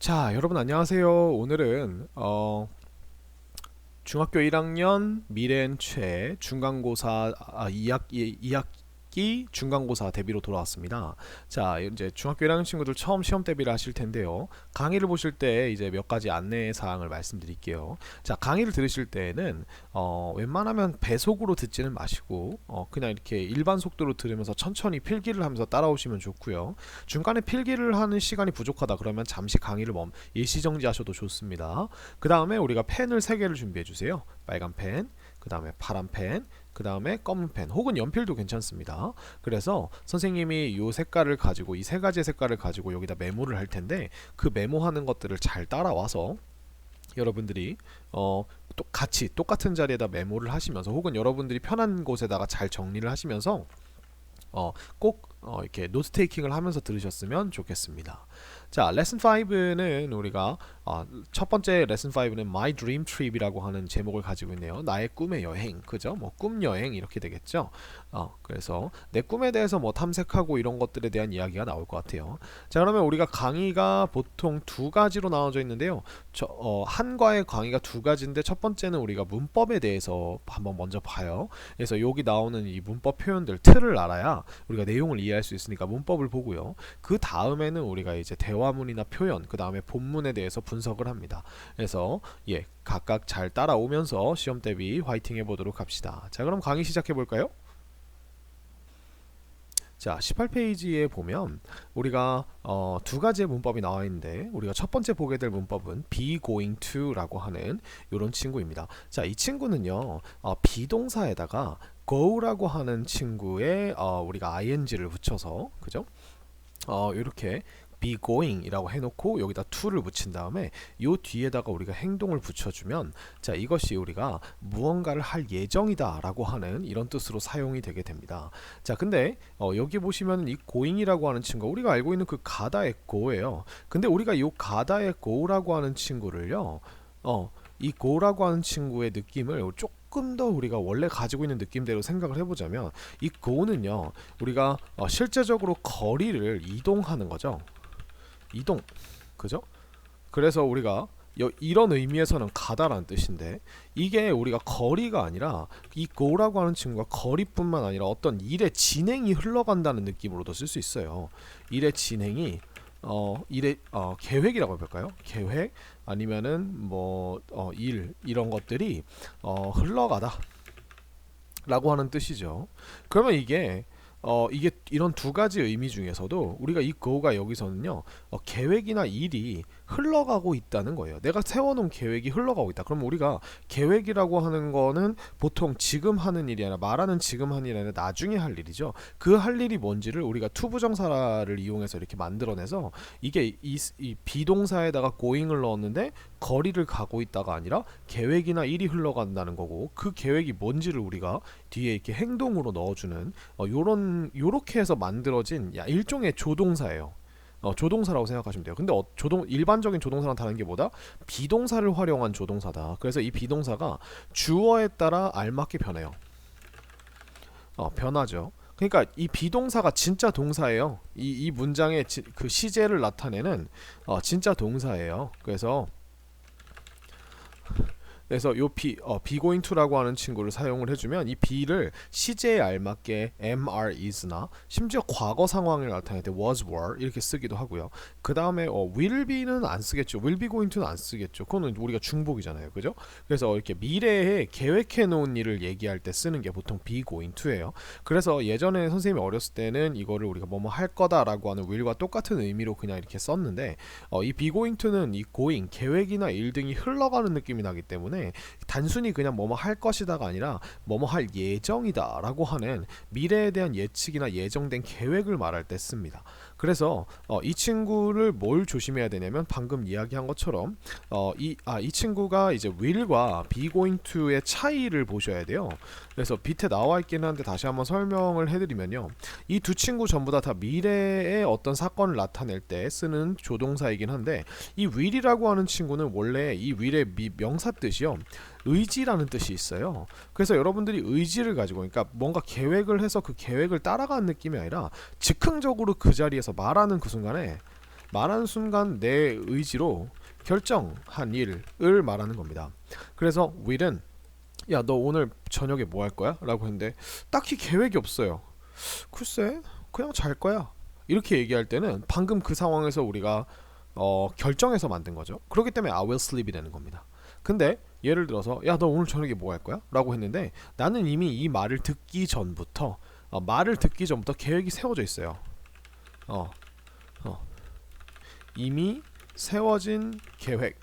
자, 여러분 안녕하세요. 오늘은 중학교 1학년 미래엔최 중간고사 2학기 중간고사 대비로 돌아왔습니다. 자, 이제 중학교 1학년 친구들 처음 시험 대비를 하실 텐데요. 강의를 보실 때 이제 몇 가지 안내 사항을 말씀드릴게요. 자, 강의를 들으실 때는 웬만하면 배속으로 듣지는 마시고 그냥 이렇게 일반 속도로 들으면서 천천히 필기를 하면서 따라오시면 좋고요. 중간에 필기를 하는 시간이 부족하다 그러면 잠시 강의를 일시 정지하셔도 좋습니다. 그 다음에 우리가 펜을 3개를 준비해 주세요. 빨간 펜, 그 다음에 파란 펜, 그 다음에 검은 펜 혹은 연필도 괜찮습니다. 그래서 선생님이 이 색깔을 가지고 이 3가지의 색깔을 가지고 여기다 메모를 할 텐데 그 메모하는 것들을 잘 따라와서 여러분들이 또 같이 똑같은 자리에다 메모를 하시면서 혹은 여러분들이 편한 곳에다가 잘 정리를 하시면서 꼭 이렇게 노트 테이킹을 하면서 들으셨으면 좋겠습니다. 자, 레슨 5는 우리가 첫 번째 레슨 5는 My Dream Trip이라고 하는 제목을 가지고 있네요. 나의 꿈의 여행, 그죠? 뭐 꿈 여행 이렇게 되겠죠. 그래서 내 꿈에 대해서 뭐 탐색하고 이런 것들에 대한 이야기가 나올 것 같아요. 자, 그러면 우리가 강의가 보통 2가지로 나눠져 있는데요. 한 과의 강의가 2가지인데 첫 번째는 우리가 문법에 대해서 한번 먼저 봐요. 그래서 여기 나오는 이 문법 표현들 틀을 알아야 우리가 내용을 이해할 수 있으니까 문법을 보고요. 그 다음에는 우리가 이제 대화문이나 표현, 그 다음에 본문에 대해서 분석을 합니다. 그래서 각각 잘 따라오면서 시험 대비 화이팅 해보도록 합시다. 자, 그럼 강의 시작해 볼까요? 자, 18페이지에 보면 우리가 2가지의 문법이 나와 있는데 우리가 첫 번째 보게 될 문법은 be going to라고 하는 이런 친구입니다. 자, 이 친구는요 비동사에다가 go라고 하는 친구에 우리가 ing를 붙여서, 그죠? 이렇게 be going 이라고 해놓고 여기다 to를 붙인 다음에 요 뒤에다가 우리가 행동을 붙여주면, 자, 이것이 우리가 무언가를 할 예정이다 라고 하는 이런 뜻으로 사용이 되게 됩니다. 자, 근데 여기 보시면 이 going이라고 하는 친구, 우리가 알고 있는 그 가다의 go예요. 근데 우리가 요 가다의 go라고 하는 친구를요 이 go라고 하는 친구의 느낌을 조금 더 우리가 원래 가지고 있는 느낌대로 생각을 해보자면, 이 go는요 우리가 실제적으로 거리를 이동하는 거죠. 이동, 그죠? 그래서 우리가 이런 의미에서는 가다라는 뜻인데, 이게 우리가 거리가 아니라 이 go라고 하는 친구가 거리뿐만 아니라 어떤 일의 진행이 흘러간다는 느낌으로도 쓸 수 있어요. 일의 진행이 일의 계획이라고 해볼까요? 계획 아니면은 뭐 일 이런 것들이 흘러가다 라고 하는 뜻이죠. 그러면 이게 이런 2가지 의미 중에서도 우리가 이 go가 여기서는요 계획이나 일이 흘러가고 있다는 거예요. 내가 세워놓은 계획이 흘러가고 있다. 그럼 우리가 계획이라고 하는 거는 보통 지금 하는 일이 아니라, 말하는 지금 하는 일이 아니라 나중에 할 일이죠. 그 할 일이 뭔지를 우리가 투부정사를 이용해서 이렇게 만들어내서, 이게 이 비동사에다가 going을 넣었는데 거리를 가고 있다가 아니라 계획이나 일이 흘러간다는 거고, 그 계획이 뭔지를 우리가 뒤에 이렇게 행동으로 넣어주는 요렇게 해서 만들어진 일종의 조동사예요. 조동사라고 생각하시면 돼요. 근데 일반적인 조동사랑 다른 게 뭐다? 비동사를 활용한 조동사다. 그래서 이 비동사가 주어에 따라 알맞게 변해요. 변하죠. 그러니까 이 비동사가 진짜 동사예요. 이 문장의 그 시제를 나타내는 진짜 동사예요. 그래서 요 be going to라고 하는 친구를 사용을 해주면 이 be를 시제에 알맞게 am, are, is나 심지어 과거 상황을 나타낼 때 was, were 이렇게 쓰기도 하고요. 그 다음에 will be는 안 쓰겠죠. will be going to는 안 쓰겠죠. 그거는 우리가 중복이잖아요, 그죠? 그래서 이렇게 미래에 계획해 놓은 일을 얘기할 때 쓰는 게 보통 be going to예요. 그래서 예전에 선생님이 어렸을 때는 이거를 우리가 뭐뭐 할 거다라고 하는 will과 똑같은 의미로 그냥 이렇게 썼는데, 이 be going to는 이 going, 계획이나 일 등이 흘러가는 느낌이 나기 때문에 단순히 그냥 뭐뭐 할 것이다가 아니라 뭐뭐 할 예정이다 라고 하는 미래에 대한 예측이나 예정된 계획을 말할 때 씁니다. 그래서 이 친구를 뭘 조심해야 되냐면, 방금 이야기한 것처럼 이 친구가 이제 will과 be going to의 차이를 보셔야 돼요. 그래서 밑에 나와 있긴 한데 다시 한번 설명을 해드리면요, 이 두 친구 전부 다 미래의 어떤 사건을 나타낼 때 쓰는 조동사이긴 한데, 이 will이라고 하는 친구는 원래 이 will의 명사 뜻이요 의지라는 뜻이 있어요. 그래서 여러분들이 의지를 가지고, 그러니까 뭔가 계획을 해서 그 계획을 따라가는 느낌이 아니라 즉흥적으로 그 자리에서 말하는 그 순간에 말하는 순간 내 의지로 결정한 일을 말하는 겁니다. 그래서 will은 야, 너 오늘 저녁에 뭐 할 거야? 라고 했는데 딱히 계획이 없어요. 글쎄, 그냥 잘 거야. 이렇게 얘기할 때는 방금 그 상황에서 우리가 결정해서 만든 거죠. 그렇기 때문에 I will sleep이 되는 겁니다. 근데 예를 들어서 야, 너 오늘 저녁에 뭐 할 거야? 라고 했는데 나는 이미 이 말을 듣기 전부터 계획이 세워져 있어요. 어, 어, 이미 세워진 계획,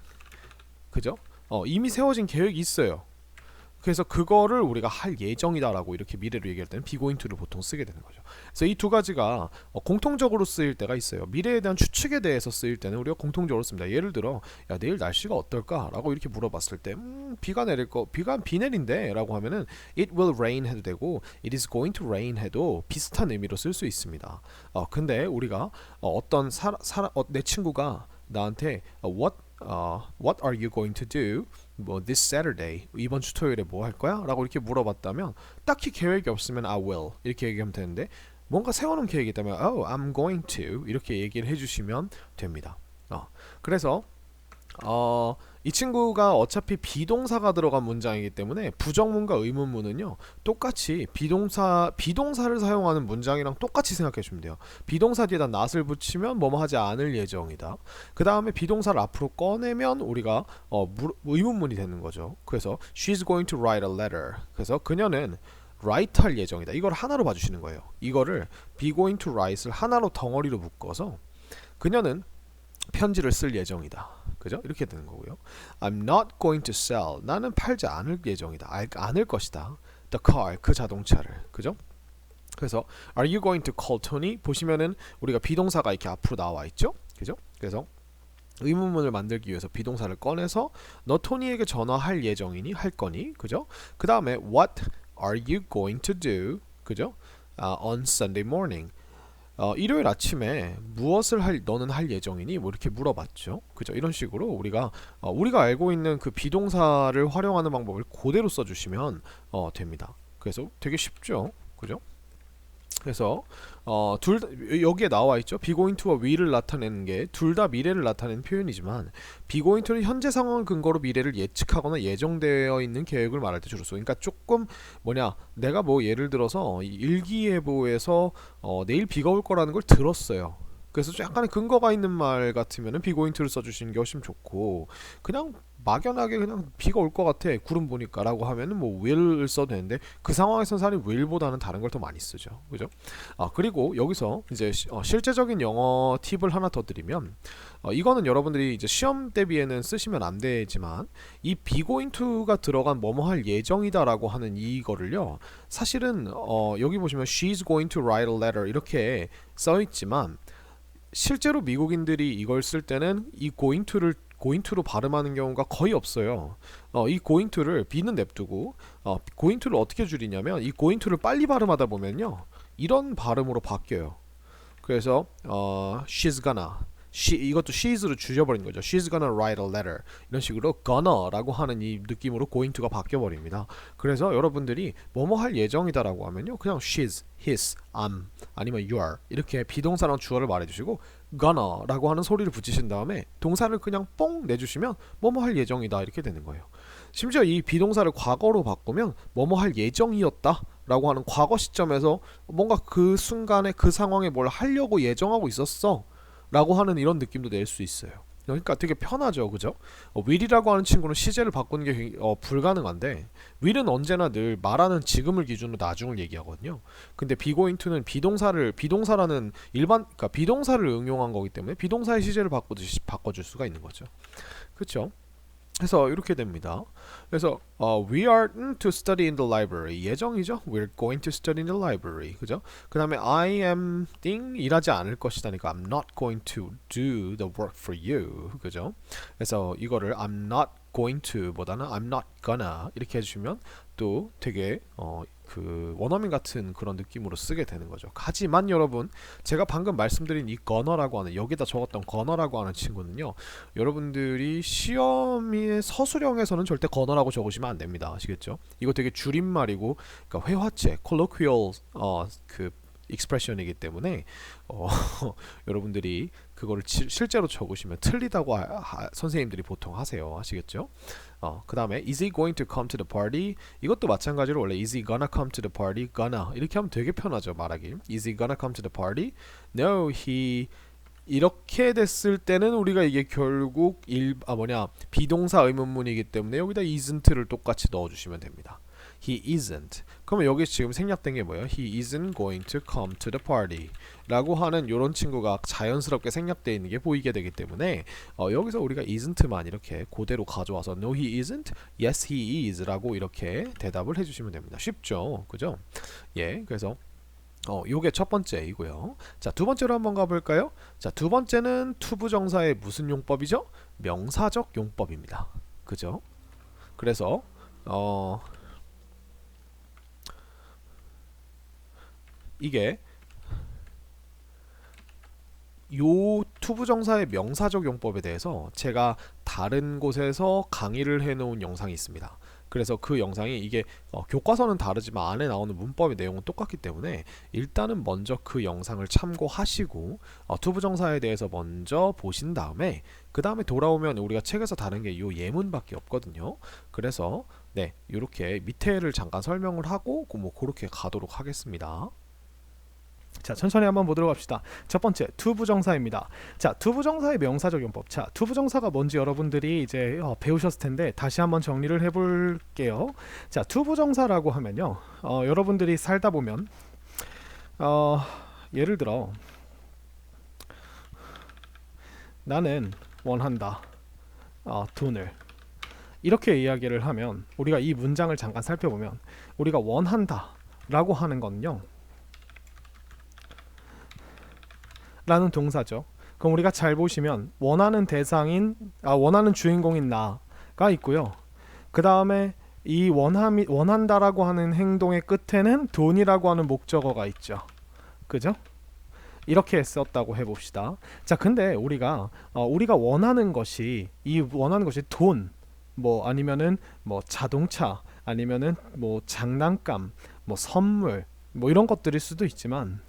그죠? 이미 세워진 계획이 있어요. 그래서 그거를 우리가 할 예정이다라고 이렇게 미래로 얘기할 때는 be going to를 보통 쓰게 되는 거죠. 그래서 이 두 가지가 공통적으로 쓰일 때가 있어요. 미래에 대한 추측에 대해서 쓰일 때는 우리가 공통적으로 씁니다. 예를 들어 야, 내일 날씨가 어떨까라고 이렇게 물어봤을 때 비 내린대라고 하면은 it will rain 해도 되고 it is going to rain 해도 비슷한 의미로 쓸 수 있습니다. 근데 우리가 내 친구가 나한테 what are you going to do? 뭐 this Saturday 이번 주 토요일에 뭐 할 거야? 라고 이렇게 물어봤다면 딱히 계획이 없으면 I will 이렇게 얘기하면 되는데 뭔가 세워놓은 계획이 있다면 oh I'm going to 이렇게 얘기를 해주시면 됩니다. 그래서 이 친구가 어차피 비동사가 들어간 문장이기 때문에 부정문과 의문문은요 똑같이 비동사를 사용하는 문장이랑 똑같이 생각해 주면 돼요. 비동사 뒤에다 not을 붙이면 뭐뭐 하지 않을 예정이다. 그 다음에 비동사를 앞으로 꺼내면 우리가 의문문이 되는 거죠. 그래서 she's going to write a letter. 그래서 그녀는 write 할 예정이다. 이걸 하나로 봐주시는 거예요. 이거를 be going to write을 하나로 덩어리로 묶어서 그녀는 편지를 쓸 예정이다. 그죠? 이렇게 되는 거고요. I'm not going to sell. 나는 팔지 않을 예정이다. 않을 것이다. The car, 그 자동차를. 그죠? 그래서 Are you going to call Tony? 보시면은 우리가 비동사가 이렇게 앞으로 나와 있죠? 그죠? 그래서 의문문을 만들기 위해서 비동사를 꺼내서 너 토니에게 전화할 예정이니? 할 거니? 그죠? 그 다음에 What are you going to do? 그죠? On Sunday morning. 일요일 아침에 너는 할 예정이니? 뭐 이렇게 물어봤죠. 그죠? 이런 식으로 우리가 알고 있는 그 비동사를 활용하는 방법을 그대로 써주시면 됩니다. 그래서 되게 쉽죠. 그죠? 그래서 여기에 나와 있죠. be going to와 will을 나타내는 게 둘 다 미래를 나타내는 표현이지만 be going to는 현재 상황을 근거로 미래를 예측하거나 예정되어 있는 계획을 말할 때 주로 써. 그러니까 조금 내가 뭐 예를 들어서 일기예보에서 내일 비가 올 거라는 걸 들었어요. 그래서 약간의 근거가 있는 말 같으면은 be going to를 써주시는 게 훨씬 좋고 그냥 막연하게 그냥 비가 올 것 같아 구름 보니까 라고 하면은 뭐 will을 써도 되는데 그 상황에서는 사실 will보다는 다른 걸 더 많이 쓰죠. 그죠? 그리고 여기서 이제 실제적인 영어 팁을 하나 더 드리면 이거는 여러분들이 이제 시험 대비에는 쓰시면 안 되지만 이 be going to가 들어간 뭐뭐 할 예정이다 라고 하는 이거를요 사실은 여기 보시면 she's going to write a letter 이렇게 써 있지만 실제로 미국인들이 이걸 쓸 때는 이 going to로 발음하는 경우가 거의 없어요. 이 going to를 B는 냅두고 going to를 어떻게 줄이냐면 이 going to를 빨리 발음하다 보면요 이런 발음으로 바뀌어요. 그래서 she's gonna 이것도 she's로 줄여버린 거죠. She's gonna write a letter 이런 식으로 gonna라고 하는 이 느낌으로 going to가 바뀌어버립니다. 그래서 여러분들이 뭐뭐 할 예정이다 라고 하면요 그냥 she's, his, I'm 아니면 you're 이렇게 비동사랑 주어를 말해주시고 gonna 라고 하는 소리를 붙이신 다음에 동사를 그냥 뽕 내주시면 뭐뭐 할 예정이다 이렇게 되는 거예요. 심지어 이 비동사를 과거로 바꾸면 뭐뭐 할 예정이었다 라고 하는 과거 시점에서 뭔가 그 순간에 그 상황에 뭘 하려고 예정하고 있었어 라고 하는 이런 느낌도 낼 수 있어요. 그러니까 되게 편하죠. 그죠? will이라고 하는 친구는 시제를 바꾸는 게 불가능한데 will은 언제나 늘 말하는 지금을 기준으로 나중을 얘기하거든요. 근데 be going to는 비동사라는 그러니까 비동사를 응용한 거기 때문에 비동사의 시제를 바꾸듯이 바꿔줄 수가 있는 거죠. 그렇죠? 그래서 이렇게 됩니다. 그래서 we are to study in the library 예정이죠. We're going to study in the library. 그죠? 그 다음에 I am 일하지 않을 것이다니까 I'm not going to do the work for you. 그죠? 그래서 이거를 I'm not going to 보다는 I'm not gonna 이렇게 해주시면 또 되게 그 원어민 같은 그런 느낌으로 쓰게 되는 거죠. 하지만 여러분 제가 방금 말씀드린 이 gonna라고 하는 여기다 적었던 gonna라고 하는 친구는요 여러분들이 시험의 서술형에서는 절대 gonna라고 적으시면 안 됩니다. 아시겠죠? 이거 되게 줄임말이고 그러니까 회화체 colloquial 그 익스프레션이기 때문에 여러분들이 그거를 실제로 적으시면 틀리다고 선생님들이 보통 하세요. 아시겠죠? 그 다음에 is he going to come to the party? 이것도 마찬가지로 원래 is he gonna come to the party? gonna 이렇게 하면 되게 편하죠, 말하기. is he gonna come to the party? no, he 이렇게 됐을 때는 우리가 이게 결국 비동사 의문문이기 때문에 여기다 isn't를 똑같이 넣어주시면 됩니다. He isn't. 그러면 여기 지금 생략된 게 뭐예요? He isn't going to come to the party 라고 하는 요런 친구가 자연스럽게 생략되어 있는 게 보이게 되기 때문에 여기서 우리가 isn't만 이렇게 그대로 가져와서 No, he isn't. Yes, he is 라고 이렇게 대답을 해주시면 됩니다. 쉽죠? 그죠? 예, 그래서 요게 첫 번째이고요. 자, 두 번째로 한번 가볼까요? 자, 두 번째는 투부정사의 무슨 용법이죠? 명사적 용법입니다. 그죠? 그래서 이게 요 투부정사의 명사적 용법에 대해서 제가 다른 곳에서 강의를 해놓은 영상이 있습니다. 그래서 그 영상이 이게 교과서는 다르지만 안에 나오는 문법의 내용은 똑같기 때문에 일단은 먼저 그 영상을 참고하시고 투부정사에 대해서 먼저 보신 다음에 그 다음에 돌아오면 우리가 책에서 다른 게 요 예문밖에 없거든요. 그래서 네, 이렇게 밑에를 잠깐 설명을 하고 뭐 그렇게 가도록 하겠습니다. 자, 천천히 한번 보도록 합시다. 첫 번째, 투부정사입니다. 자, 투부정사의 명사적 용법. 자, 투부정사가 뭔지 여러분들이 이제 배우셨을 텐데 다시 한번 정리를 해볼게요. 자, 투부정사라고 하면요, 여러분들이 살다 보면 예를 들어 나는 원한다 돈을 이렇게 이야기를 하면 우리가 이 문장을 잠깐 살펴보면 우리가 원한다 라고 하는 건요 라는 동사죠. 그럼 우리가 잘 보시면 원하는 대상인 원하는 주인공인 나가 있고요. 그 다음에 이 원한다라고 하는 행동의 끝에는 돈이라고 하는 목적어가 있죠. 그죠? 이렇게 썼다고 해봅시다. 자, 근데 우리가 원하는 것이 돈, 뭐 아니면은 뭐 자동차, 아니면은 뭐 장난감, 뭐 선물, 뭐 이런 것들일 수도 있지만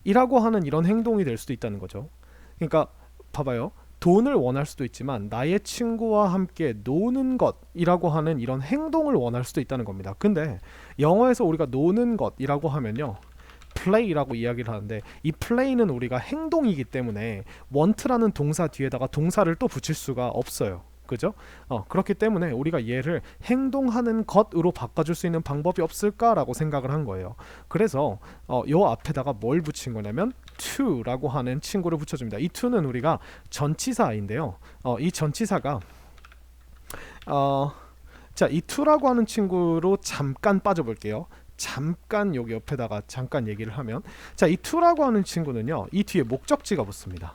이라고 하는 이런 행동이 될 수도 있다는 거죠. 그러니까 봐봐요. 돈을 원할 수도 있지만 나의 친구와 함께 노는 것이라고 하는 이런 행동을 원할 수도 있다는 겁니다. 근데 영어에서 우리가 노는 것이라고 하면요, play라고 이야기를 하는데 이 play는 우리가 행동이기 때문에 want라는 동사 뒤에다가 동사를 또 붙일 수가 없어요. 그죠? 그렇기 때문에 우리가 얘를 행동하는 것으로 바꿔줄 수 있는 방법이 없을까라고 생각을 한 거예요. 그래서 요 앞에다가 뭘 붙인 거냐면 to라고 하는 친구를 붙여줍니다. 이 to는 우리가 전치사인데요. 이 전치사가 자, 이 to라고 하는 친구로 잠깐 빠져볼게요. 잠깐 여기 옆에다가 잠깐 얘기를 하면, 자, 이 to라고 하는 친구는요, 이 뒤에 목적지가 붙습니다.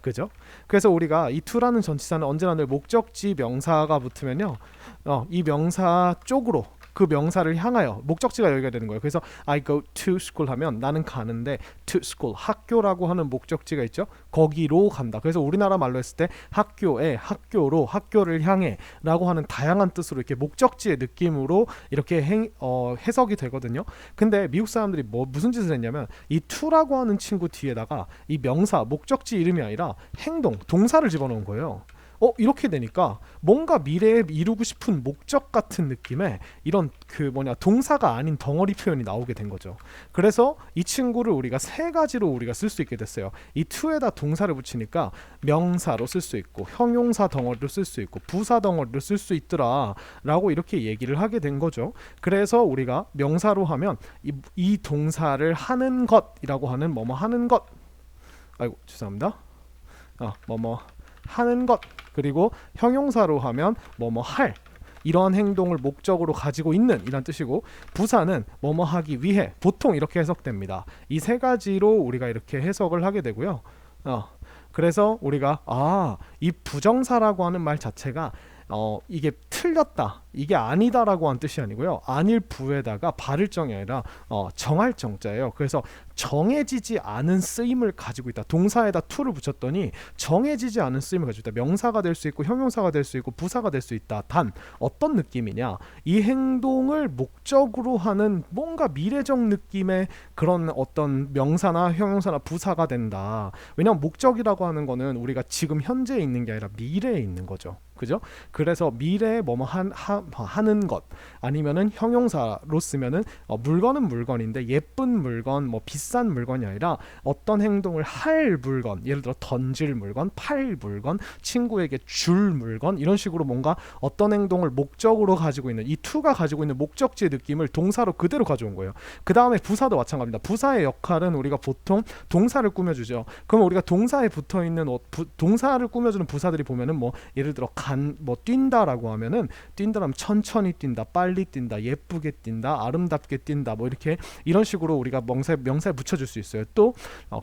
그죠? 그래서 우리가 이 to라는 전치사는 언제나 늘 목적지 명사가 붙으면요, 이 명사 쪽으로 그 명사를 향하여 목적지가 여기가 되는 거예요. 그래서 I go to school 하면 나는 가는데 to school, 학교라고 하는 목적지가 있죠. 거기로 간다. 그래서 우리나라 말로 했을 때 학교에, 학교로, 학교를 향해 라고 하는 다양한 뜻으로 이렇게 목적지의 느낌으로 이렇게 해석이 되거든요. 근데 미국 사람들이 무슨 짓을 했냐면 이 to라고 하는 친구 뒤에다가 이 명사, 목적지 이름이 아니라 행동, 동사를 집어넣은 거예요. 이렇게 되니까 뭔가 미래에 이루고 싶은 목적 같은 느낌의 이런 동사가 아닌 덩어리 표현이 나오게 된 거죠. 그래서 이 친구를 우리가 세 가지로 우리가 쓸 수 있게 됐어요. 이 to에다 동사를 붙이니까 명사로 쓸 수 있고, 형용사 덩어리로 쓸 수 있고, 부사 덩어리로 쓸 수 있더라 라고 이렇게 얘기를 하게 된 거죠. 그래서 우리가 명사로 하면 이 동사를 하는 것이라고 하는 뭐뭐 하는 것, 아이고 죄송합니다, 뭐뭐 하는 것, 그리고 형용사로 하면 뭐뭐 할, 이러한 행동을 목적으로 가지고 있는 이란 뜻이고, 부사는 뭐뭐 하기 위해, 보통 이렇게 해석됩니다. 이 세 가지로 우리가 이렇게 해석을 하게 되고요. 그래서 우리가 이 부정사라고 하는 말 자체가 이게 틀렸다, 이게 아니다라고 한 뜻이 아니고요. 아닐 부에다가 바를 정이 아니라 정할 정자예요. 그래서 정해지지 않은 쓰임을 가지고 있다. 동사에다 to를 붙였더니 정해지지 않은 쓰임을 가지고 있다. 명사가 될 수 있고 형용사가 될 수 있고 부사가 될 수 있다. 단 어떤 느낌이냐? 이 행동을 목적으로 하는 뭔가 미래적 느낌의 그런 어떤 명사나 형용사나 부사가 된다. 왜냐하면 목적이라고 하는 거는 우리가 지금 현재에 있는 게 아니라 미래에 있는 거죠. 그죠? 그래서 미래에 뭐뭐 하는 것 아니면은 형용사로 쓰면은 물건은 물건인데 예쁜 물건 뭐 비싼 물건이 아니라 어떤 행동을 할 물건, 예를 들어 던질 물건, 팔 물건, 친구에게 줄 물건, 이런 식으로 뭔가 어떤 행동을 목적으로 가지고 있는 이 to가 가지고 있는 목적지의 느낌을 동사로 그대로 가져온 거예요. 그 다음에 부사도 마찬가지입니다. 부사의 역할은 우리가 보통 동사를 꾸며주죠. 그럼 우리가 동사에 붙어있는 동사를 꾸며주는 부사들이 보면은 뭐 예를 들어 뭐 뛴다라고 하면은 뛴다라면 천천히 뛴다, 빨리 뛴다, 예쁘게 뛴다, 아름답게 뛴다, 뭐 이렇게 이런 식으로 우리가 명사에 붙여줄 수 있어요. 또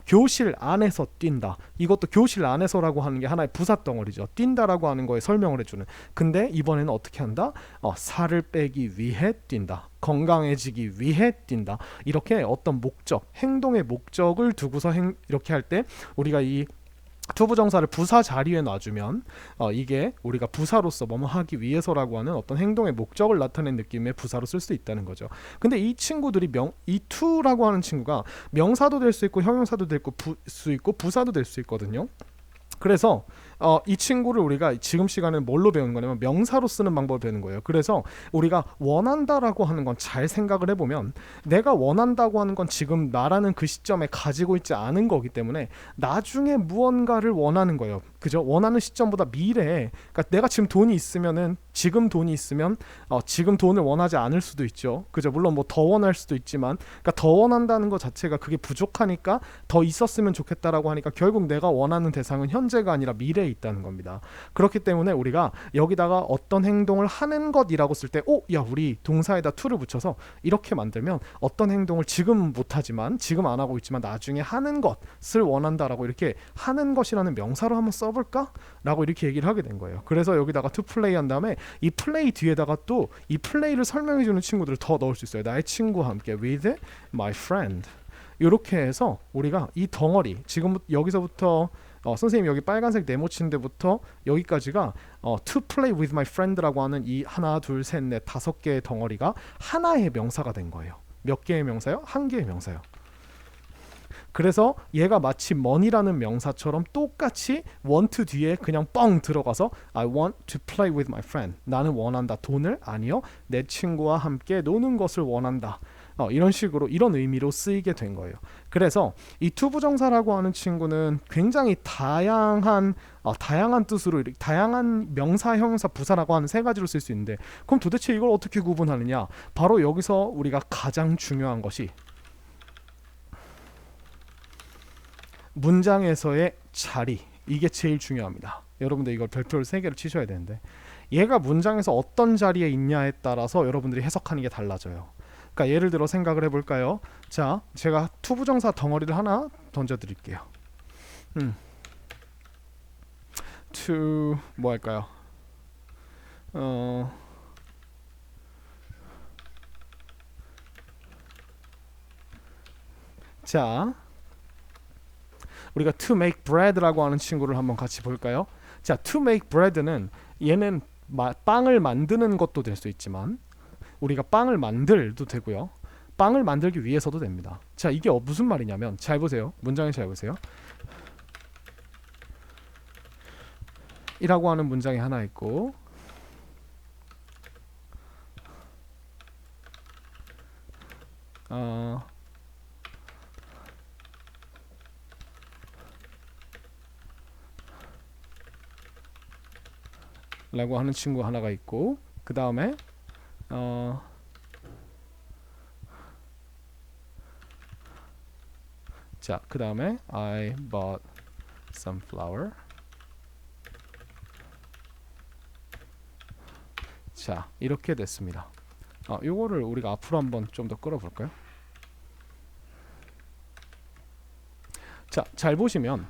교실 안에서 뛴다, 이것도 교실 안에서라고 하는 게 하나의 부사 덩어리죠. 뛴다라고 하는 거에 설명을 해주는. 근데 이번에는 어떻게 한다? 살을 빼기 위해 뛴다, 건강해지기 위해 뛴다, 이렇게 어떤 목적, 행동의 목적을 두고서 이렇게 할 때 우리가 이 투부정사를 부사 자리에 놔주면 이게 우리가 부사로서 뭐뭐 하기 위해서라고 하는 어떤 행동의 목적을 나타낸 느낌의 부사로 쓸 수 있다는 거죠. 근데 이 친구들이 이 to라고 하는 친구가 명사도 될 수 있고 형용사도 될 수 있고 부사도 될 수 있거든요. 그래서 이 친구를 우리가 지금 시간에 뭘로 배우는 거냐면 명사로 쓰는 방법을 배우는 거예요. 그래서 우리가 원한다라고 하는 건 잘 생각을 해보면 내가 원한다고 하는 건 지금 나라는 그 시점에 가지고 있지 않은 거기 때문에 나중에 무언가를 원하는 거예요. 그죠? 원하는 시점보다 미래에, 그러니까 내가 지금 돈이 있으면은 지금 돈이 있으면 지금 돈을 원하지 않을 수도 있죠. 그죠? 물론 뭐 더 원할 수도 있지만, 그러니까 더 원한다는 것 자체가 그게 부족하니까 더 있었으면 좋겠다라고 하니까 결국 내가 원하는 대상은 현재가 아니라 미래에 있다는 겁니다. 그렇기 때문에 우리가 여기다가 어떤 행동을 하는 것이라고 쓸 때 야 우리 동사에다 to를 붙여서 이렇게 만들면 어떤 행동을 지금 못하지만 지금 안 하고 있지만 나중에 하는 것을 원한다라고 이렇게 하는 것이라는 명사로 한번 써볼까? 라고 이렇게 얘기를 하게 된 거예요. 그래서 여기다가 to play 한 다음에 이 플레이 뒤에다가 또 이 플레이를 설명해주는 친구들을 더 넣을 수 있어요. 나의 친구와 함께 with my friend, 이렇게 해서 우리가 이 덩어리 지금 여기서부터 선생님 여기 빨간색 네모 치는 데부터 여기까지가 to play with my friend라고 하는 이 하나 둘 셋 넷 다섯 개의 덩어리가 하나의 명사가 된 거예요. 몇 개의 명사요? 한 개의 명사요. 그래서 얘가 마치 money라는 명사처럼 똑같이 want 뒤에 그냥 뻥 들어가서 I want to play with my friend, 나는 원한다, 돈을 아니요 내 친구와 함께 노는 것을 원한다, 이런 식으로 이런 의미로 쓰이게 된 거예요. 그래서 이 투부정사라고 하는 친구는 굉장히 다양한 뜻으로 다양한 명사, 형용사, 부사라고 하는 세 가지로 쓸 수 있는데, 그럼 도대체 이걸 어떻게 구분하느냐? 바로 여기서 우리가 가장 중요한 것이 문장에서의 자리, 이게 제일 중요합니다. 여러분들 이걸 별표를 3개를 치셔야 되는데, 얘가 문장에서 어떤 자리에 있냐에 따라서 여러분들이 해석하는 게 달라져요. 그러니까 예를 들어 생각을 해볼까요? 자, 제가 투부정사 덩어리를 하나 던져드릴게요. to 뭐 할까요? 자, 우리가 to make bread라고 하는 친구를 한번 같이 볼까요? 자, to make bread는 얘는 빵을 만드는 것도 될 수 있지만 우리가 빵을 만들도 되고요, 빵을 만들기 위해서도 됩니다. 자, 이게 무슨 말이냐면, 잘 보세요. 문장을 잘 보세요. 이라고 하는 문장이 하나 있고, 라고 하는 친구 하나가 있고, 그 다음에 자, 그 다음에 I bought some flour. 자, 이렇게 됐습니다. 요거를 우리가 앞으로 한번 좀 더 끌어볼까요? 자, 잘 보시면,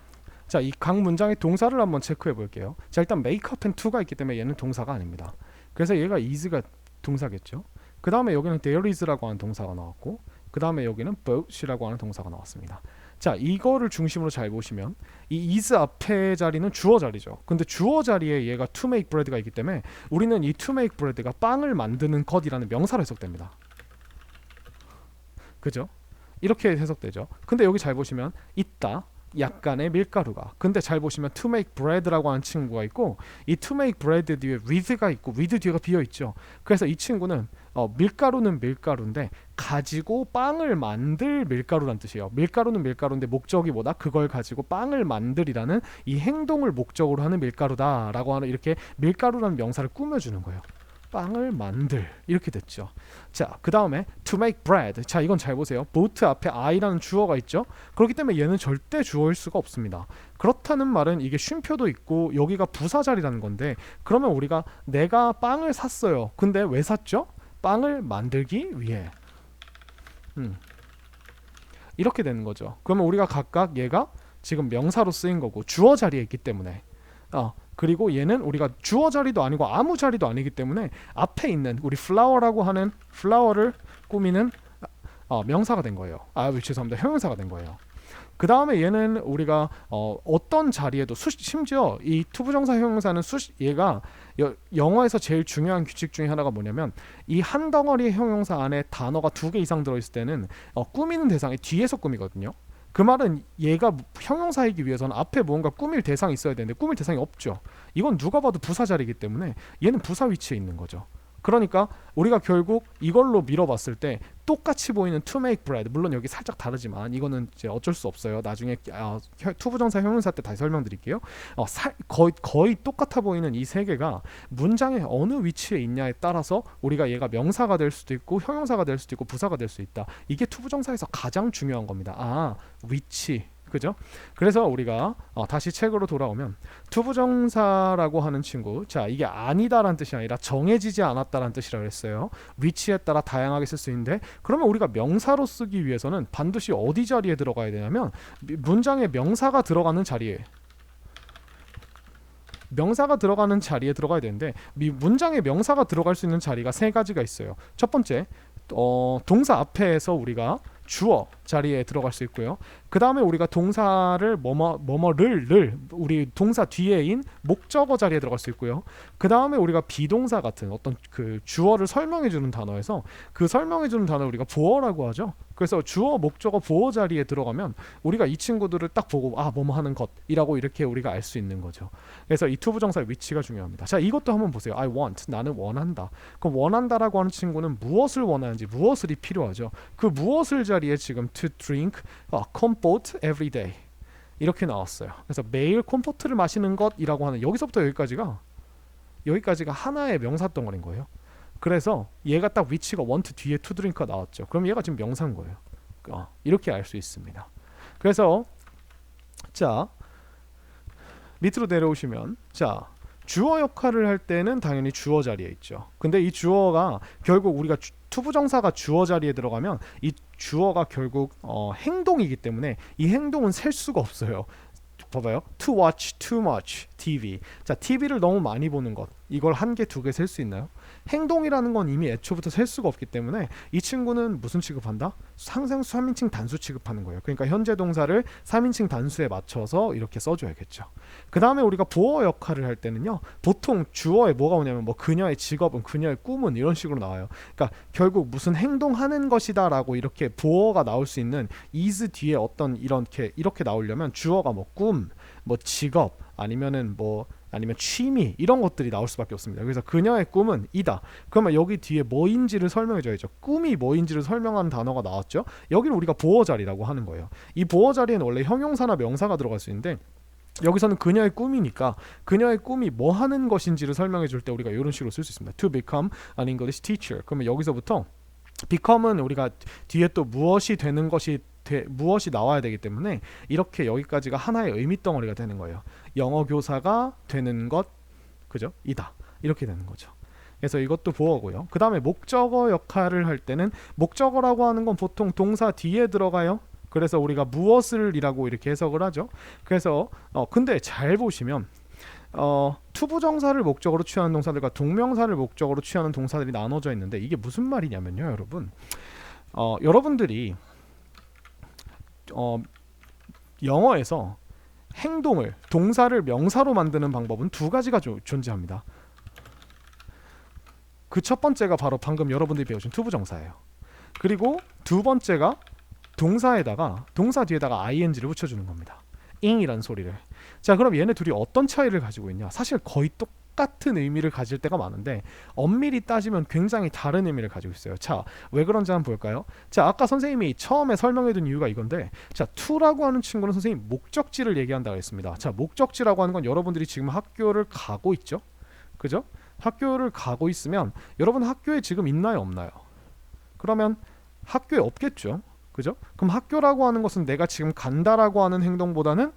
자, 이 각 문장의 동사를 한번 체크해 볼게요. 자, 일단 make up and to가 있기 때문에 얘는 동사가 아닙니다. 그래서 얘가 is가 동사겠죠. 그 다음에 여기는 there is라고 하는 동사가 나왔고, 그 다음에 여기는 boat이라고 하는 동사가 나왔습니다. 자, 이거를 중심으로 잘 보시면 이 is 앞에 자리는 주어 자리죠. 근데 주어 자리에 얘가 to make bread가 있기 때문에 우리는 이 to make bread가 빵을 만드는 것이라는 명사로 해석됩니다. 그죠? 이렇게 해석되죠. 근데 여기 잘 보시면 있다, 약간의 밀가루가. 근데 잘 보시면 to make bread라고 하는 친구가 있고, 이 to make bread 뒤에 with가 있고 with 뒤가 비어 있죠. 그래서 이 친구는 밀가루는 밀가루인데 가지고 빵을 만들 밀가루란 뜻이에요. 밀가루는 밀가루인데 목적이 뭐다? 그걸 가지고 빵을 만들이라는 이 행동을 목적으로 하는 밀가루다라고 하는, 이렇게 밀가루라는 명사를 꾸며주는 거예요. 빵을 만들, 이렇게 됐죠. 자, 그 다음에 to make bread. 자, 이건 잘 보세요. boat 앞에 I라는 주어가 있죠. 그렇기 때문에 얘는 절대 주어일 수가 없습니다. 그렇다는 말은 이게 쉼표도 있고 여기가 부사 자리라는 건데, 그러면 우리가 내가 빵을 샀어요. 근데 왜 샀죠? 빵을 만들기 위해. 이렇게 되는 거죠. 그러면 우리가 각각 얘가 지금 명사로 쓰인 거고 주어 자리에 있기 때문에 그리고 얘는 우리가 주어 자리도 아니고 아무 자리도 아니기 때문에 앞에 있는 우리 flower라고 하는 flower를 꾸미는 명사가 된 거예요. 죄송합니다. 형용사가 된 거예요. 그 다음에 얘는 우리가 어떤 자리에도 심지어 이 투부정사 형용사는 얘가 영어에서 제일 중요한 규칙 중에 하나가 뭐냐면, 이 한 덩어리의 형용사 안에 단어가 2개 이상 들어있을 때는 꾸미는 대상이 뒤에서 꾸미거든요. 그 말은 얘가 형용사이기 위해서는 앞에 뭔가 꾸밀 대상이 있어야 되는데 꾸밀 대상이 없죠. 이건 누가 봐도 부사 자리이기 때문에 얘는 부사 위치에 있는 거죠. 그러니까 우리가 결국 이걸로 밀어봤을 때 똑같이 보이는 to make bread, 물론 여기 살짝 다르지만 이거는 이제 어쩔 수 없어요. 나중에 투부정사 형용사 때 다시 설명드릴게요. 거의 똑같아 보이는 이 세 개가 문장의 어느 위치에 있냐에 따라서 우리가 얘가 명사가 될 수도 있고 형용사가 될 수도 있고 부사가 될 수 있다. 이게 투부정사에서 가장 중요한 겁니다. 위치. 그죠? 그래서 우리가 다시 책으로 돌아오면 투부정사라고 하는 친구, 자, 이게 아니다라는 뜻이 아니라 정해지지 않았다라는 뜻이라고 했어요. 위치에 따라 다양하게 쓸 수 있는데, 그러면 우리가 명사로 쓰기 위해서는 반드시 어디 자리에 들어가야 되냐면 문장에 명사가 들어가는 자리에 들어가야 되는데, 문장에 명사가 들어갈 수 있는 자리가 세 가지가 있어요. 첫 번째, 동사 앞에서 우리가 주어 자리에 들어갈 수 있고요. 그 다음에 우리가 동사를 뭐뭐를 우리 동사 뒤에인 목적어 자리에 들어갈 수 있고요. 그 다음에 우리가 비동사 같은 어떤 그 주어를 설명해주는 단어에서 그 설명해주는 단어 우리가 보어라고 하죠. 그래서 주어, 목적어, 보어 자리에 들어가면 우리가 이 친구들을 딱 보고 뭐뭐 하는 것이라고 이렇게 우리가 알 수 있는 거죠. 그래서 이 투부정사의 위치가 중요합니다. 자, 이것도 한번 보세요. I want, 나는 원한다. 그럼 원한다라고 하는 친구는 무엇을 원하는지, 무엇을이 필요하죠. 그 무엇을 자리에 지금 to drink comfort every day 이렇게 나왔어요. 그래서 매일 콤포트를 마시는 것이라고 하는, 여기서부터 여기까지가 하나의 명사 덩어리인 거예요. 그래서 얘가 딱 위치가 want 뒤에 to drink가 나왔죠. 그럼 얘가 지금 명사인 거예요. 이렇게 알 수 있습니다. 그래서 자, 밑으로 내려오시면, 자, 주어 역할을 할 때는 당연히 주어 자리에 있죠. 근데 이 주어가 결국 우리가 투부정사가 주어 자리에 들어가면 이 주어가 결국 행동이기 때문에 이 행동은 셀 수가 없어요. 봐봐요. To watch too much TV. 자, TV를 너무 많이 보는 것. 이걸 한 개, 두 개 셀 수 있나요? 행동이라는 건 이미 애초부터 셀 수가 없기 때문에 이 친구는 무슨 취급한다? 항상 3인칭 단수 취급하는 거예요. 그러니까 현재 동사를 3인칭 단수에 맞춰서 이렇게 써줘야겠죠. 그 다음에 우리가 보어 역할을 할 때는요, 보통 주어에 뭐가 오냐면 뭐 그녀의 직업은, 그녀의 꿈은 이런 식으로 나와요. 그러니까 결국 무슨 행동하는 것이다 라고 이렇게 보어가 나올 수 있는 is 뒤에 어떤 이렇게 나오려면 주어가 뭐 꿈, 뭐 직업, 아니면 취미, 이런 것들이 나올 수밖에 없습니다. 그래서 그녀의 꿈은 이다. 그러면 여기 뒤에 뭐인지를 설명해줘야죠. 꿈이 뭐인지를 설명하는 단어가 나왔죠. 여기를 우리가 보어 자리라고 하는 거예요. 이 보어 자리에는 원래 형용사나 명사가 들어갈 수 있는데, 여기서는 그녀의 꿈이니까 그녀의 꿈이 뭐 하는 것인지를 설명해 줄 때 우리가 이런 식으로 쓸 수 있습니다. To become an English teacher. 그러면 여기서부터 become은 우리가 뒤에 또 무엇이 되는 것이 무엇이 나와야 되기 때문에 이렇게 여기까지가 하나의 의미 덩어리가 되는 거예요. 영어 교사가 되는 것, 그죠? 이다. 이렇게 되는 거죠. 그래서 이것도 보어고요. 그 다음에 목적어 역할을 할 때는, 목적어라고 하는 건 보통 동사 뒤에 들어가요. 그래서 우리가 무엇을 이라고 이렇게 해석을 하죠. 그래서 근데 잘 보시면 투부정사를 목적으로 취하는 동사들과 동명사를 목적으로 취하는 동사들이 나눠져 있는데 이게 무슨 말이냐면요, 여러분. 여러분들이 영어에서 행동을 동사를 명사로 만드는 방법은 두 가지가 존재합니다. 그 첫 번째가 바로 방금 여러분들이 배우신 투부정사예요. 그리고 두 번째가 동사 뒤에다가 ing를 붙여주는 겁니다. ing이라는 소리를. 자, 그럼 얘네 둘이 어떤 차이를 가지고 있냐? 사실 거의 똑같은 의미를 가질 때가 많은데 엄밀히 따지면 굉장히 다른 의미를 가지고 있어요. 자, 왜 그런지 한번 볼까요? 자, 아까 선생님이 처음에 설명해둔 이유가 이건데, 자, to라고 하는 친구는 선생님 목적지를 얘기한다고 했습니다. 자, 목적지라고 하는 건 여러분들이 지금 학교를 가고 있죠? 그죠? 학교를 가고 있으면 여러분 학교에 지금 있나요, 없나요? 그러면 학교에 없겠죠. 그죠? 그럼 학교라고 하는 것은 내가 지금 간다라고 하는 행동보다는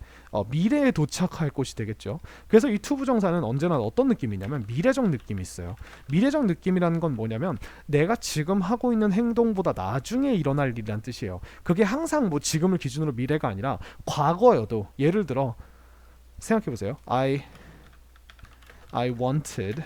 미래에 도착할 곳이 되겠죠. 그래서 이 투부정사는 언제나 어떤 느낌이냐면 미래적 느낌이 있어요. 미래적 느낌이라는 건 뭐냐면 내가 지금 하고 있는 행동보다 나중에 일어날 일이란 뜻이에요. 그게 항상 뭐 지금을 기준으로 미래가 아니라 과거여도, 예를 들어 생각해보세요. I wanted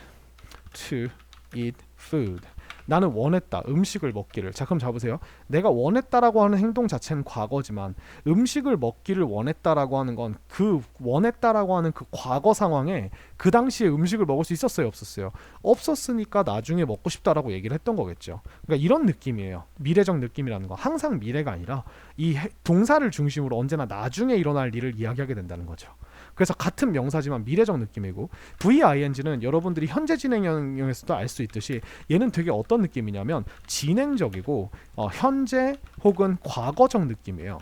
to eat food. 나는 원했다, 음식을 먹기를. 자, 그럼 잡으세요. 내가 원했다라고 하는 행동 자체는 과거지만 음식을 먹기를 원했다라고 하는 건 그 원했다라고 하는 그 과거 상황에 그 당시에 음식을 먹을 수 있었어요, 없었어요? 없었으니까 나중에 먹고 싶다라고 얘기를 했던 거겠죠. 그러니까 이런 느낌이에요. 미래적 느낌이라는 거. 항상 미래가 아니라 이 동사를 중심으로 언제나 나중에 일어날 일을 이야기하게 된다는 거죠. 그래서 같은 명사지만 미래적 느낌이고, VING는 여러분들이 현재 진행형에서도 알 수 있듯이 얘는 되게 어떤 느낌이냐면 진행적이고 현재 혹은 과거적 느낌이에요.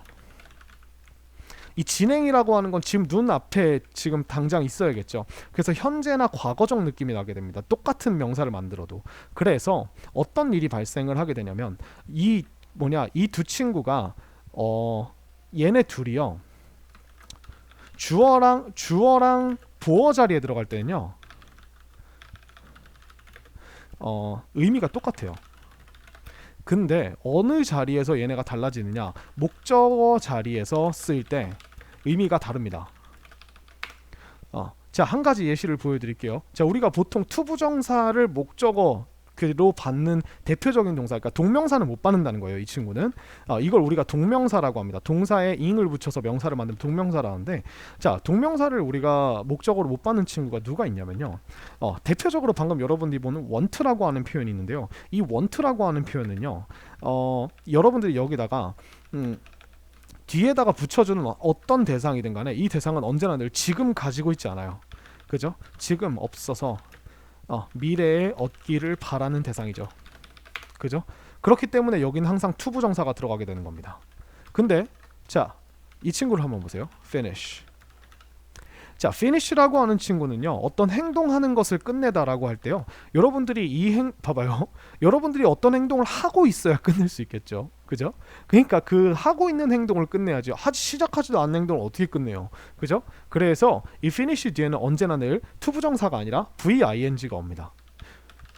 이 진행이라고 하는 건 지금 눈앞에 지금 당장 있어야겠죠. 그래서 현재나 과거적 느낌이 나게 됩니다. 똑같은 명사를 만들어도. 그래서 어떤 일이 발생을 하게 되냐면 이 두 친구가 얘네 둘이요, 주어랑 보어 자리에 들어갈 때는요 의미가 똑같아요. 근데 어느 자리에서 얘네가 달라지느냐, 목적어 자리에서 쓸 때 의미가 다릅니다. 자, 한 가지 예시를 보여드릴게요. 자, 우리가 보통 투부정사를 목적어 로 받는 대표적인 동사, 그러니까 동명사는 못 받는다는 거예요, 이 친구는. 이걸 우리가 동명사라고 합니다. 동사에 ing을 붙여서 명사를 만들면 동명사라는데, 자, 동명사를 우리가 목적어로 못 받는 친구가 누가 있냐면요, 대표적으로 방금 여러분들이 보는 want라고 하는 표현이 있는데요, 이 want라고 하는 표현은요, 여러분들이 여기다가 뒤에다가 붙여주는 어떤 대상이든 간에 이 대상은 언제나 늘 지금 가지고 있지 않아요. 그죠? 지금 없어서 미래에 얻기를 바라는 대상이죠. 그죠? 그렇기 때문에 여기는 항상 투부정사가 들어가게 되는 겁니다. 근데 자, 이 친구를 한번 보세요. finish. 자, finish라고 하는 친구는요, 어떤 행동하는 것을 끝내다라고 할 때요, 여러분들이 봐봐요. 여러분들이 어떤 행동을 하고 있어야 끝낼 수 있겠죠. 그죠? 그러니까 그 하고 있는 행동을 끝내야죠. 시작하지도 않는 행동을 어떻게 끝내요? 그죠? 그래서 이 finish 뒤에는 언제나 늘 투부정사가 아니라 VING가 옵니다.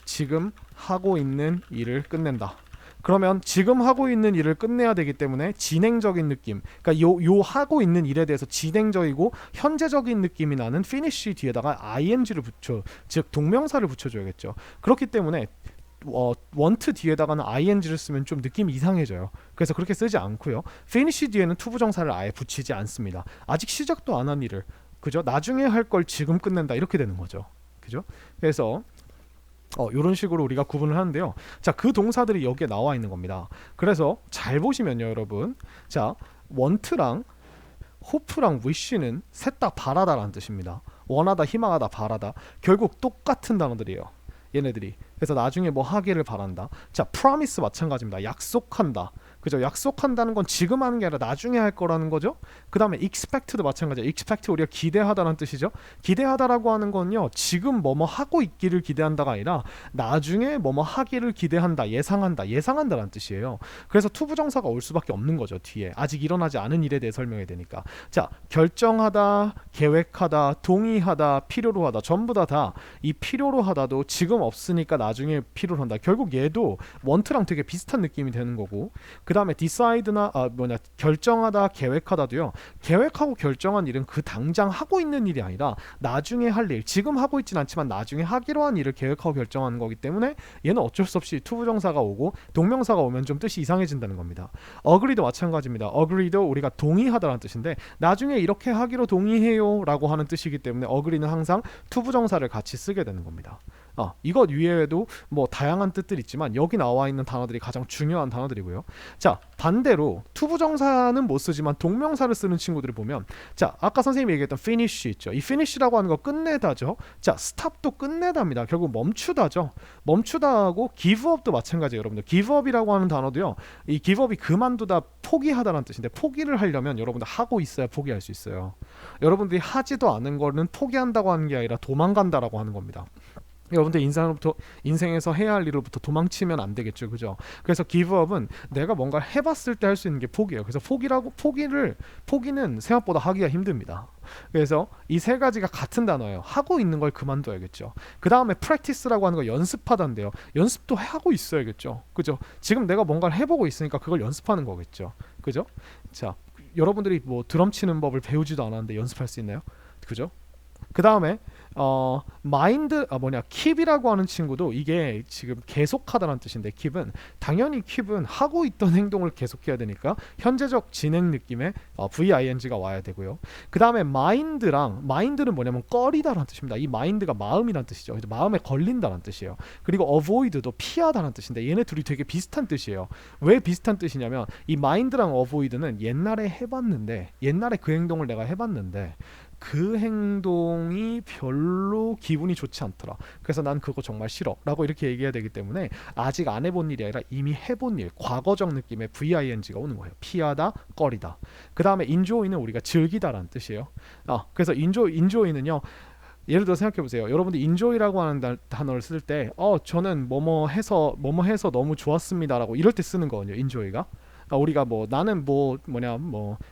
지금 하고 있는 일을 끝낸다. 그러면 지금 하고 있는 일을 끝내야 되기 때문에 진행적인 느낌, 그러니까 요 하고 있는 일에 대해서 진행적이고 현재적인 느낌이 나는 finish 뒤에다가 ing를 붙여, 즉 동명사를 붙여줘야겠죠. 그렇기 때문에 want 뒤에다가는 ing를 쓰면 좀 느낌이 이상해져요. 그래서 그렇게 쓰지 않고요, finish 뒤에는 투부정사를 아예 붙이지 않습니다. 아직 시작도 안 한 일을, 그죠? 나중에 할 걸 지금 끝낸다, 이렇게 되는 거죠. 그죠? 그래서 이런 식으로 우리가 구분을 하는데요. 자, 그 동사들이 여기에 나와 있는 겁니다. 그래서 잘 보시면요, 여러분. 자, want랑 hope랑 wish는 셋 다 바라다라는 뜻입니다. 원하다, 희망하다, 바라다. 결국 똑같은 단어들이에요, 얘네들이. 그래서 나중에 뭐 하기를 바란다. 자, promise 마찬가지입니다. 약속한다. 그죠? 약속한다는 건 지금 하는 게 아니라 나중에 할 거라는 거죠. 그 다음에 expect도 마찬가지예요. expect, 우리가 기대하다라는 뜻이죠. 기대하다라고 하는 건요, 지금 뭐뭐 하고 있기를 기대한다가 아니라 나중에 뭐뭐 하기를 기대한다, 예상한다라는 뜻이에요. 그래서 투부정사가 올 수밖에 없는 거죠, 뒤에. 아직 일어나지 않은 일에 대해 설명해야 되니까. 자, 결정하다, 계획하다, 동의하다, 필요로 하다, 전부 다 이 필요로 하다도 지금 없으니까 나중에 필요로 한다. 결국 얘도 want랑 되게 비슷한 느낌이 되는 거고, 그 다음에 decide나 결정하다, 계획하다도요. 계획하고 결정한 일은 그 당장 하고 있는 일이 아니라 나중에 할 일, 지금 하고 있진 않지만 나중에 하기로 한 일을 계획하고 결정하는 거기 때문에 얘는 어쩔 수 없이 투부정사가 오고 동명사가 오면 좀 뜻이 이상해진다는 겁니다. agree도 마찬가지입니다. agree도 우리가 동의하다라는 뜻인데 나중에 이렇게 하기로 동의해요 라고 하는 뜻이기 때문에 agree는 항상 투부정사를 같이 쓰게 되는 겁니다. 이것 위에도 뭐 다양한 뜻들이 있지만 여기 나와 있는 단어들이 가장 중요한 단어들이고요. 자, 반대로 투부정사는 못 쓰지만 동명사를 쓰는 친구들을 보면, 자, 아까 선생님이 얘기했던 finish 있죠. 이 finish라고 하는 거 끝내다죠. 자, stop도 끝내다입니다. 결국 멈추다죠. 멈추다하고 give up도 마찬가지예요. 여러분들 give up이라고 하는 단어도요. 이 give up이 그만두다, 포기하다라는 뜻인데 포기를 하려면 여러분들 하고 있어야 포기할 수 있어요. 여러분들이 하지도 않은 거는 포기한다고 하는 게 아니라 도망간다라고 하는 겁니다. 여러분들 인생에서 해야 할 일로부터 도망치면 안 되겠죠, 그죠? 그래서 give up은 내가 뭔가 해봤을 때 할 수 있는 게 포기예요. 그래서 포기는 생각보다 하기가 힘듭니다. 그래서 이 세 가지가 같은 단어예요. 하고 있는 걸 그만둬야겠죠. 그 다음에 practice라고 하는 거 연습하다인데요. 연습도 하고 있어야겠죠, 그죠? 지금 내가 뭔가를 해보고 있으니까 그걸 연습하는 거겠죠, 그죠? 자, 여러분들이 뭐 드럼 치는 법을 배우지도 않았는데 연습할 수 있나요? 그죠? 그 다음에 keep이라고 하는 친구도 이게 지금 계속하다는 뜻인데 당연히 keep은 하고 있던 행동을 계속해야 되니까 현재적 진행 느낌의 VING가 와야 되고요. 그 다음에 mind는 뭐냐면 꺼리다라는 뜻입니다. 이 mind가 마음이란 뜻이죠. 그래서 마음에 걸린다는 뜻이에요. 그리고 avoid도 피하다는 뜻인데 얘네 둘이 되게 비슷한 뜻이에요. 왜 비슷한 뜻이냐면 이 mind랑 avoid는 옛날에 그 행동을 내가 해봤는데 그 행동이 별로 기분이 좋지 않더라. 그래서 난 그거 정말 싫어 라고 이렇게 얘기해야 되기 때문에 아직 안 해본 일이 아니라 이미 해본 일, 과거적 느낌의 VING가 오는 거예요. 피하다, 꺼리다. 그 다음에 enjoy는 우리가 즐기다라는 뜻이에요. 그래서 enjoy는요, 예를 들어 생각해 보세요. 여러분들 enjoy라고 하는 단어를 쓸 때 저는 뭐뭐 해서 너무 좋았습니다라고 이럴 때 쓰는 거거든요. enjoy가. 우리가 나는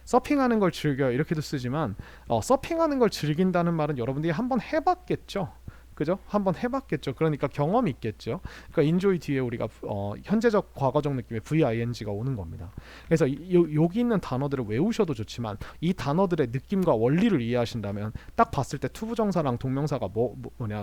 서핑하는 걸 즐겨 이렇게도 쓰지만 서핑하는 걸 즐긴다는 말은 여러분들이 한번 해봤겠죠. 그죠? 한번 해봤겠죠. 그러니까 경험이 있겠죠. 그러니까 enjoy 뒤에 우리가 현재적 과거적 느낌의 VING가 오는 겁니다. 그래서 여기 있는 단어들을 외우셔도 좋지만 이 단어들의 느낌과 원리를 이해하신다면 딱 봤을 때 투부정사랑 동명사가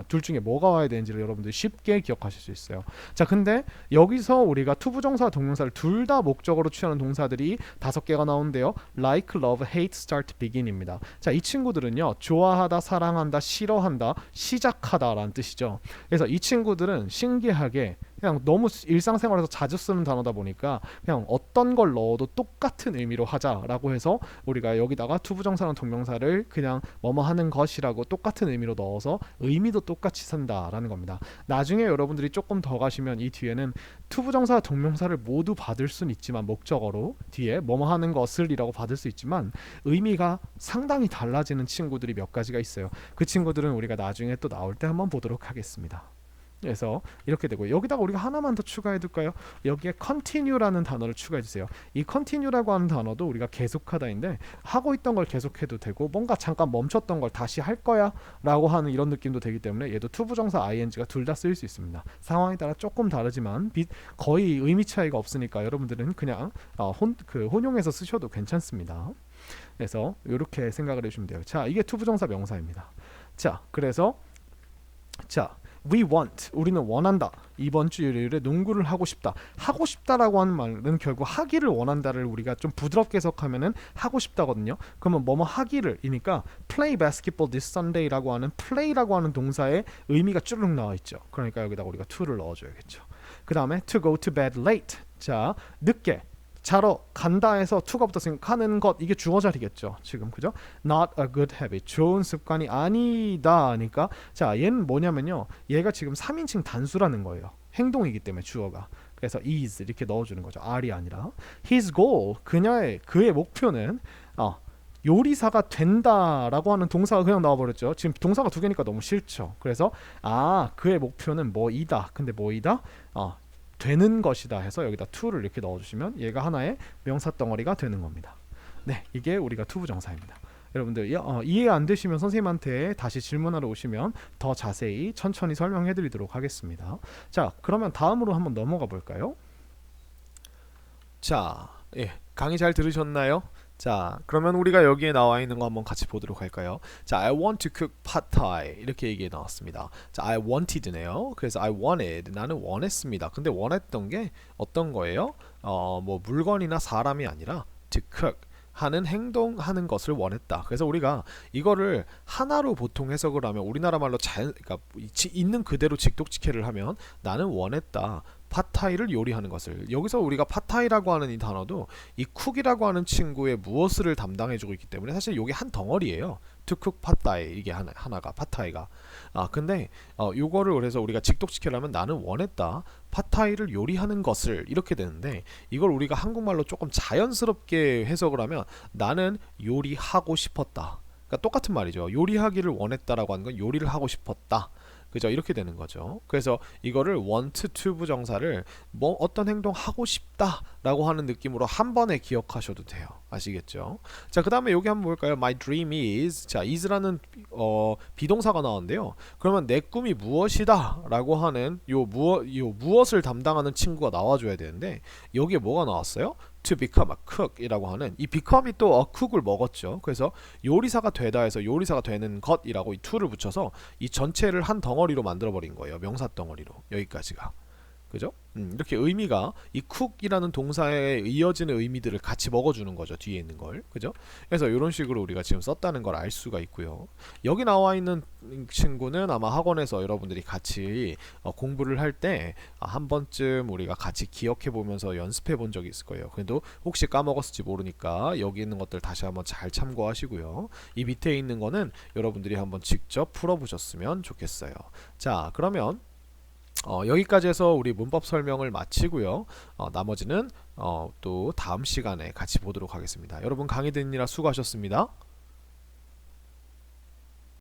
둘 중에 뭐가 와야 되는지를 여러분들이 쉽게 기억하실 수 있어요. 자, 근데 여기서 우리가 투부정사, 동명사를 둘 다 목적어로 취하는 동사들이 5개가 나오는데요. like, love, hate, start, begin입니다. 자, 이 친구들은요, 좋아하다, 사랑한다, 싫어한다, 시작하다 라는 뜻이죠. 그래서 이 친구들은 신기하게 그냥 너무 일상생활에서 자주 쓰는 단어다 보니까 그냥 어떤 걸 넣어도 똑같은 의미로 하자라고 해서 우리가 여기다가 투부정사랑 동명사를 그냥 뭐뭐 하는 것이라고 똑같은 의미로 넣어서 의미도 똑같이 쓴다라는 겁니다. 나중에 여러분들이 조금 더 가시면 이 뒤에는 투부정사 동명사를 모두 받을 수는 있지만 목적어로 뒤에 뭐뭐 하는 것을 이라고 받을 수 있지만 의미가 상당히 달라지는 친구들이 몇 가지가 있어요. 그 친구들은 우리가 나중에 또 나올 때 한번 보도록 하겠습니다. 그래서 이렇게 되고, 여기다가 우리가 하나만 더 추가해 둘까요? 여기에 continue라는 단어를 추가해 주세요. 이 continue라고 하는 단어도 우리가 계속하다인데 하고 있던 걸 계속해도 되고 뭔가 잠깐 멈췄던 걸 다시 할 거야 라고 하는 이런 느낌도 되기 때문에 얘도 투부정사 ing가 둘 다 쓰일 수 있습니다. 상황에 따라 조금 다르지만 거의 의미 차이가 없으니까 여러분들은 그냥 혼용해서 쓰셔도 괜찮습니다. 그래서 이렇게 생각을 해주시면 돼요. 자, 이게 투부정사 명사입니다. 자, 그래서 we want, 우리는 원한다. 이번 주 일요일에 농구를 하고 싶다. 하고 싶다라고 하는 말은 결국 하기를 원한다를 우리가 좀 부드럽게 해석하면은 하고 싶다거든요. 그러면 뭐뭐 하기를 이니까 play basketball this Sunday라고 하는 play라고 하는 동사의 의미가 쭈르륵 나와 있죠. 그러니까 여기다가 우리가 to를 넣어줘야겠죠. 그 다음에 to go to bed late. 자, 늦게 자러 간다 해서 to가 붙었으니까 하는 것, 이게 주어 자리겠죠. 지금 그죠? Not a good habit. 좋은 습관이 아니다 하니까, 자, 얘는 뭐냐면요, 얘가 지금 3인칭 단수라는 거예요. 행동이기 때문에 주어가. 그래서 is 이렇게 넣어주는 거죠. R이 아니라. His goal, 그의 목표는 요리사가 된다라고 하는 동사가 그냥 나와버렸죠. 지금 동사가 2개니까 너무 싫죠. 그래서 그의 목표는 뭐이다. 근데 뭐이다? 되는 것이다 해서 여기다 to를 이렇게 넣어주시면 얘가 하나의 명사 덩어리가 되는 겁니다. 네, 이게 우리가 투부정사입니다. 여러분들 이해 안 되시면 선생님한테 다시 질문하러 오시면 더 자세히 천천히 설명해 드리도록 하겠습니다. 자, 그러면 다음으로 한번 넘어가 볼까요? 자, 예, 강의 잘 들으셨나요? 자, 그러면 우리가 여기에 나와 있는 거 한번 같이 보도록 할까요? 자, I want to cook pad thai 이렇게 얘기해 나왔습니다. 자, I wanted네요. 그래서 I wanted 나는 원했습니다. 근데 원했던 게 어떤 거예요? 뭐 물건이나 사람이 아니라 to cook 하는 행동하는 것을 원했다. 그래서 우리가 이거를 하나로 보통 해석을 하면 우리나라 말로 그러니까 있는 그대로 직독직해를 하면 나는 원했다. 팟타이를 요리하는 것을. 여기서 우리가 팟타이라고 하는 이 단어도 이 쿡이라고 하는 친구의 무엇을 담당해주고 있기 때문에 사실 이게 한 덩어리예요. To cook 팟타이 이게 하나가 팟타이가. 근데 요거를 그래서 우리가 직독직해를 하면 나는 원했다. 팟타이를 요리하는 것을 이렇게 되는데 이걸 우리가 한국말로 조금 자연스럽게 해석을 하면 나는 요리하고 싶었다. 그러니까 똑같은 말이죠. 요리하기를 원했다라고 하는 건 요리를 하고 싶었다. 그죠? 이렇게 되는 거죠. 그래서 이거를 want to 부정사를 뭐 어떤 행동 하고 싶다라고 하는 느낌으로 한 번에 기억하셔도 돼요. 아시겠죠? 자, 그 다음에 여기 한번 볼까요? My dream is. 자, is라는 비동사가 나오는데요. 그러면 내 꿈이 무엇이다 라고 하는 요 무엇을 담당하는 친구가 나와줘야 되는데 여기에 뭐가 나왔어요? To become a cook 이라고 하는 이 become이 또 a cook을 먹었죠. 그래서 요리사가 되다 해서 요리사가 되는 것이라고 이 to를 붙여서 이 전체를 한 덩어리로 만들어 버린 거예요. 명사 덩어리로. 여기까지가. 그죠? 이렇게 의미가 이 cook이라는 동사에 이어지는 의미들을 같이 먹어주는 거죠. 뒤에 있는 걸. 그죠? 그래서 이런 식으로 우리가 지금 썼다는 걸 알 수가 있고요. 여기 나와 있는 친구는 아마 학원에서 여러분들이 같이 공부를 할 때 한 번쯤 우리가 같이 기억해 보면서 연습해 본 적이 있을 거예요. 그래도 혹시 까먹었을지 모르니까 여기 있는 것들 다시 한번 잘 참고하시고요. 이 밑에 있는 거는 여러분들이 한번 직접 풀어보셨으면 좋겠어요. 자, 그러면 여기까지 해서 우리 문법 설명을 마치고요. 나머지는 또 다음 시간에 같이 보도록 하겠습니다. 여러분 강의 듣느라 수고하셨습니다.